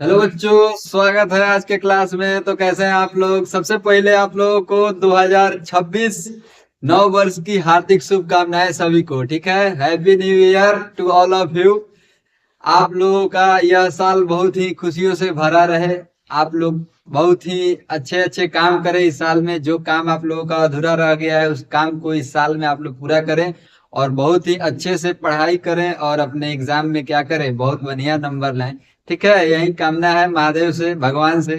Hello बच्चों, स्वागत है आज के क्लास में। तो कैसे हैं आप लोग? सबसे पहले आप लोगों को 2026 नव वर्ष की हार्दिक शुभकामनाएं सभी को। ठीक है, happy new year to all of you. आप लोगों का यह साल बहुत ही खुशियों से भरा रहे। आप लोग बहुत ही अच्छे अच्छे काम करें इस साल में। जो काम आप लोगों का अधूरा रह गया है उस काम को इस साल में आप लोग पूरा करें और बहुत ही अच्छे से पढ़ाई करें और अपने एग्जाम में क्या करें, बहुत बढ़िया नंबर लाएं। ठीक है, यही कामना है महादेव से, भगवान से।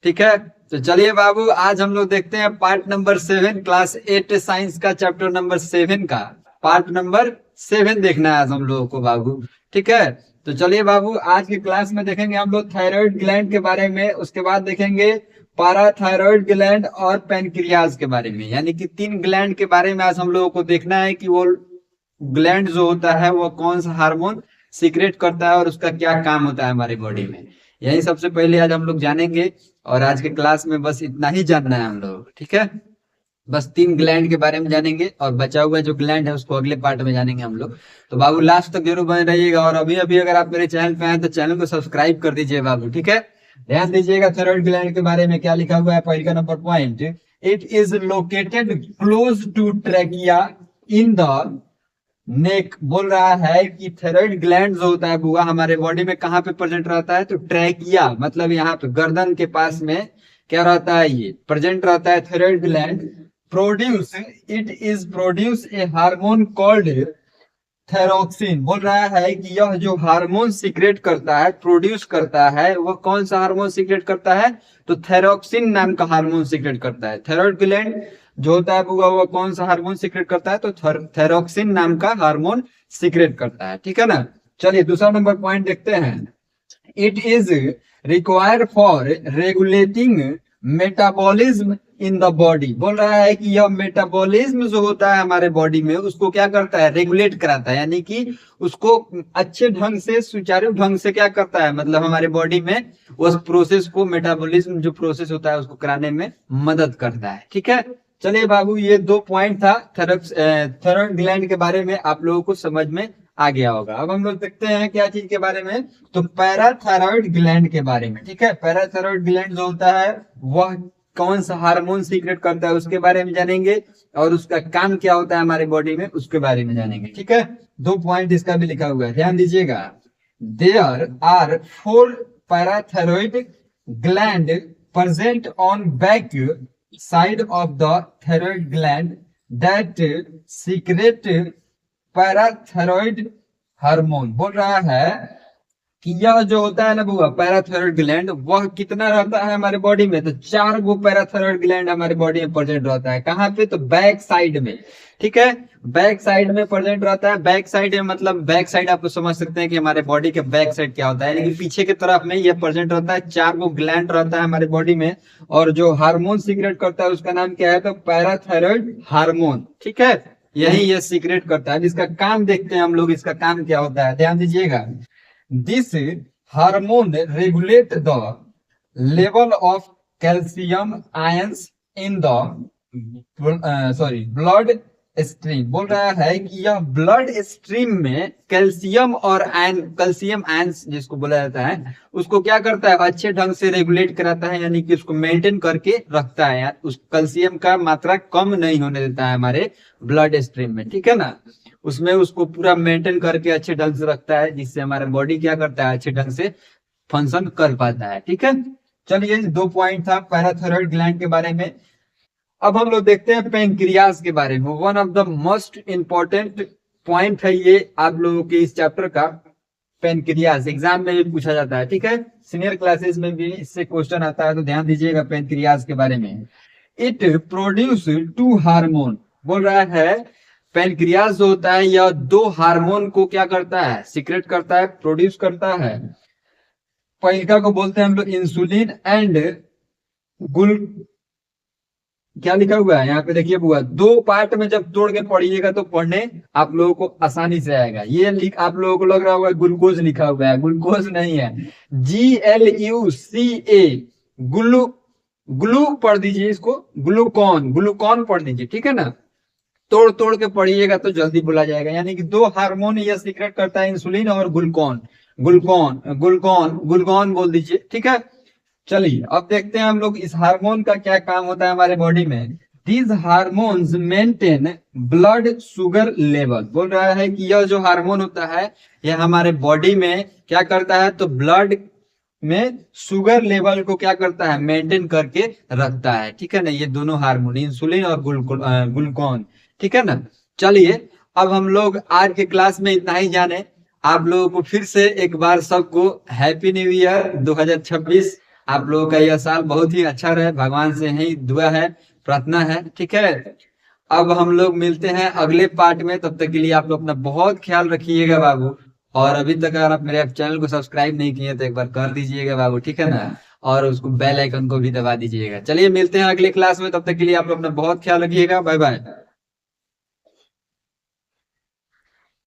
ठीक है, तो चलिए बाबू, आज हम लोग देखते हैं पार्ट नंबर 7, क्लास 8 साइंस का चैप्टर नंबर 7 का पार्ट नंबर 7 देखना है आज हम लोगों को बाबू। ठीक है, तो चलिए बाबू, आज की क्लास में देखेंगे हम लोग थायराइड ग्लैंड के बारे में। उसके बाद देखेंगे पाराथायराइड ग्लैंड और पैनक्रियाज के बारे में, यानी कि 3 ग्लैंड के बारे में आज हम लोगों को देखना है कि वो ग्लैंड जो होता है वो कौन सा हार्मोन सीक्रेट करता है और उसका क्या काम होता है हमारी बॉडी में। यही सबसे पहले आज हम लोग जानेंगे और आज के क्लास में बस इतना ही जानना है हम लोग। ठीक है, बस 3 ग्लैंड के बारे में जानेंगे और बचा हुआ जो ग्लैंड है उसको अगले पार्ट में जानेंगे हम लोग। तो बाबू लास्ट तक जरूर बने रहिएगा और अभी अभी अगर आप मेरे चैनल पे आए तो चैनल को सब्सक्राइब कर दीजिए बाबू। ठीक है, ध्यान दीजिएगा थायराइड ग्लैंड के बारे में क्या लिखा हुआ है। पहला नंबर point, it is located close to trachea in the neck. बोल रहा है कि थायराइड ग्लैंड जो होता है बुआ हमारे बॉडी में कहाँ पे प्रेजेंट रहता है, तो ट्रैकिया मतलब यहाँ पे गर्दन के पास में क्या रहता है, ये प्रेजेंट रहता है thyroid gland. Produce it is produce a hormone called thyroxine. बोल रहा है कि यह जो हार्मोन सीक्रेट करता है, प्रोड्यूस करता है, वह कौन सा हार्मोन सीक्रेट करता है, तो थायरोक्सिन नाम का हार्मोन सीक्रेट करता है। थायराइड ग्लैंड जो होता है वह कौन सा हार्मोन सीक्रेट करता है, तो थायरोक्सिन नाम का हार्मोन सीक्रेट करता है। ठीक है ना। चलिए दूसरा नंबर पॉइंट देखते हैं। It is required for regulating metabolism in the body. बोल रहा है कि यह मेटाबॉलिज्म जो होता है हमारे बॉडी में उसको क्या करता है, रेगुलेट कराता है, यानी कि उसको अच्छे ढंग से, सुचारू ढंग से क्या करता है, मतलब हमारे बॉडी में उस प्रोसेस को, मेटाबॉलिज्म जो प्रोसेस होता है उसको कराने में मदद करता है। ठीक है, चलिए बाबू, ये 2 पॉइंट था थायराइड ग्लैंड के बारे में, आप लोगों को समझ में आ गया होगा। अब हम लोग देखते हैं क्या चीज के बारे में, तो पैराथायराइड ग्लैंड के बारे में। ठीक है, पैराथायराइड ग्लैंड जो होता है वह कौन सा हार्मोन सीक्रेट करता है उसके बारे में जानेंगे और उसका काम क्या होता है हमारे बॉडी में उसके बारे में जानेंगे। ठीक है, 2 पॉइंट इसका भी लिखा हुआ है, ध्यान दीजिएगा। There are 4 parathyroid gland present on back side of the thyroid gland that secrete parathyroid hormone. बोल रहा है कि यह जो होता है ना बुआ पैराथायराइड ग्लैंड, वह कितना रहता है हमारे बॉडी में, तो 4 गो पैराथायराइड ग्लैंड हमारे बॉडी में प्रेजेंट रहता है। कहाँ पे, तो बैक साइड में। ठीक है, बैक साइड में प्रेजेंट रहता है। बैक साइड में मतलब बैक साइड आपको समझ सकते हैं कि हमारे बॉडी के बैक साइड क्या होता है, यानी कि पीछे की तरफ में यह प्रेजेंट रहता है। 4 गो ग्लैंड रहता है हमारे बॉडी में और जो हार्मोन सीक्रेट करता है उसका नाम क्या है, तो पैराथायराइड हार्मोन। ठीक है, यही ये सीक्रेट करता है। इसका काम देखते हैं हम लोग, इसका काम क्या होता है, ध्यान दीजिएगा। This hormone regulate the level of calcium ions in the blood stream। बोल रहा है कि यह ब्लड स्ट्रीम में कैल्शियम और आयन, कैल्शियम आयंस जिसको बोला जाता है, उसको क्या करता है, अच्छे ढंग से रेगुलेट कराता है, यानी कि उसको मेंटेन करके रखता है। उस कैल्शियम का मात्रा कम नहीं होने देता है हमारे ब्लड स्ट्रीम में। ठीक है ना, उसमें उसको पूरा मेंटेन करके अच्छे ढंग से रखता है, जिससे हमारा बॉडी क्या करता है, अच्छे ढंग से फंक्शन कर पाता है। ठीक है, चलिए 2 पॉइंट था पैराथायराइड ग्लैंड के बारे में। अब हम लोग देखते हैं पेनक्रियाज के बारे में। One of the most important point है ये आप लोगों के इस चैप्टर का, पेनक्रियाज। एग्जाम में भी पूछा जाता है। ठीक है, सीनियर क्लासेस में भी इससे क्वेश्चन आता है, तो ध्यान दीजिएगा पेनक्रियाज के बारे में। It produce 2 hormone. बोल रहा है पेनक्रियाज जो होता है यह 2 हार्मोन को क्या करता है, सीक्रेट करता है, प्रोड्यूस करता है। पहला को बोलते हैं हम लोग इंसुलिन एंड गुल, क्या लिखा हुआ है यहाँ पे देखिए बुआ, 2 पार्ट में जब तोड़ के पढ़िएगा तो पढ़ने आप लोगों को आसानी से आएगा। ये आप लोगों को लग रहा होगा ग्लूकोज लिखा हुआ है, ग्लूकोज नहीं है, GLUCA, ग्लू, ग्लू पढ़ दीजिए इसको, ग्लूकॉन, ग्लूकॉन पढ़ दीजिए। ठीक है ना, तोड़ तोड़ के पढ़िएगा तो जल्दी बोला जाएगा। यानी कि 2 हार्मोन यह सीक्रेट करता है, इंसुलिन और ग्लूकॉन। ग्लूकोन ग्लूकोन ग्लूकोन बोल दीजिए, ठीक है। चलिए अब देखते हैं हम लोग इस हार्मोन का क्या काम होता है हमारे बॉडी में। These hormones maintain blood sugar level. बोल रहा है कि यह जो हार्मोन होता है यह हमारे बॉडी में क्या करता है, तो ब्लड में शुगर लेवल को क्या करता है, मेंटेन करके रखता है, ठीक है ना। ये दोनों हार्मोन इंसुलिन और ग्लूकोन, ठीक है ना। चलिए अब हम लोग आज के क्लास में इतना ही जाने। आप लोगों को फिर से एक बार सबको हैप्पी न्यू ईयर 2026। आप लोगों का यह साल बहुत ही अच्छा रहे, भगवान से यही दुआ है, प्रार्थना है, ठीक है। अब हम लोग मिलते हैं अगले पार्ट में, तब तक के लिए आप लोग अपना बहुत ख्याल रखिएगा बाबू। और अभी तक अगर आप मेरे चैनल को सब्सक्राइब नहीं किए तो एक बार कर दीजिएगा बाबू, ठीक है ना। और उसको बेल आइकन को भी दबा दीजिएगा। चलिए मिलते हैं अगले क्लास में, तब तक के लिए आप लोग अपना बहुत ख्याल रखिएगा। Bye bye.